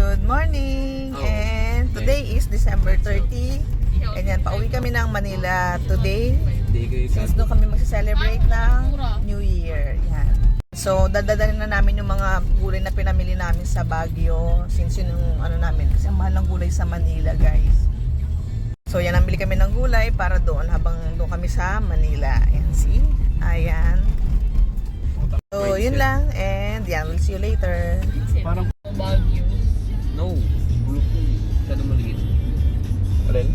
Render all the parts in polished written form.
Good morning! And today is December 30. And yan, pauwi kami ng Manila today. Since doon kami mag-celebrate ng New Year. Yan. So, dadalhin na namin yung mga gulay na pinamili namin sa Baguio. Since yun yung ano namin, kasi ang mahal ng gulay sa Manila, guys. So, yan, namili kami ng gulay para doon habang doon kami sa Manila. Ayan, see? Ayan. So, yun lang. And yan, we'll see you later. Parang Baguio. no, bulok ko. Masyado maliit. Alin?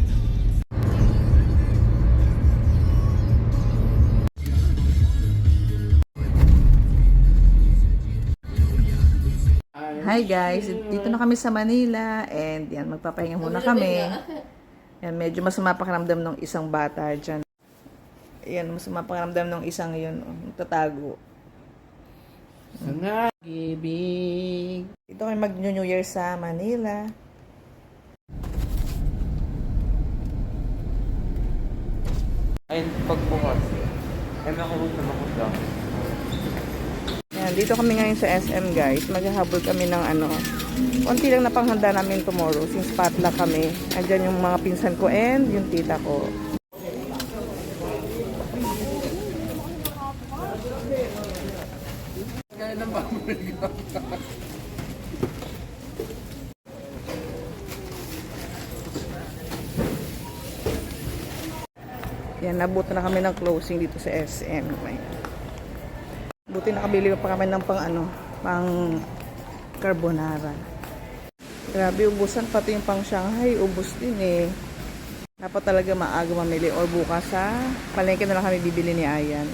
Hi guys, dito na kami sa Manila and yan, magpapahinga muna kami. Yan, medyo masama pakiramdam ng isang bata dyan. Yan, masama pakiramdam ng isang yun, tatago. Nga, ibig. Dito kami mag-New Year sa Manila. Ayun, pagbukas. Ay, nakurong na makusda. Yan, dito kami ngayon sa SM guys. Maghahabol kami ng ano. Konti lang na panghanda namin tomorrow since potluck kami. Andyan yung mga pinsan ko and yung tita ko. Kaya na ba? Yan, nabuto na kami ng closing dito sa SM. Buti nakabili pa kami ng pang ano, pang carbonara. Grabe, ubusan pati yung pang Shanghai, ubos din eh. Dapat talaga maaga mamili or bukas sa palengke na lang kami bibili ni Ayan.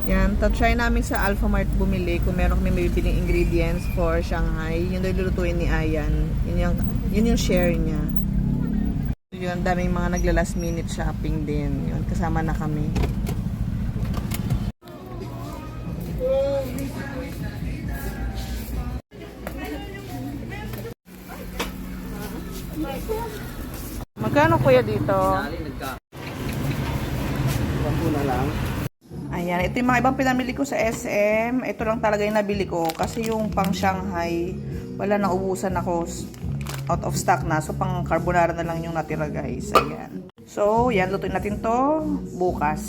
Yan, try namin sa Alphamart bumili kung meron kami mabibiling ingredients for Shanghai. Yun daw lulutuin ni Ayan. Yun yung share niya. Yun, daming mga nagla last minute shopping din. Yun, kasama na kami. Magkano kuya dito? Sampu na lang. Ayan, ito yung mga ibang pinamili ko sa SM. Ito lang talaga yung nabili ko. Kasi yung pang Shanghai, wala na, ubusan ako. Out of stock na. So, pang carbonara na lang yung natira, guys. Ayan. So, yan, lutuin natin to bukas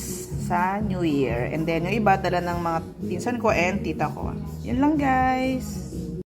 sa New Year. And then, yung iba, dala ng mga pinsan ko and tita ko. Yan lang, guys.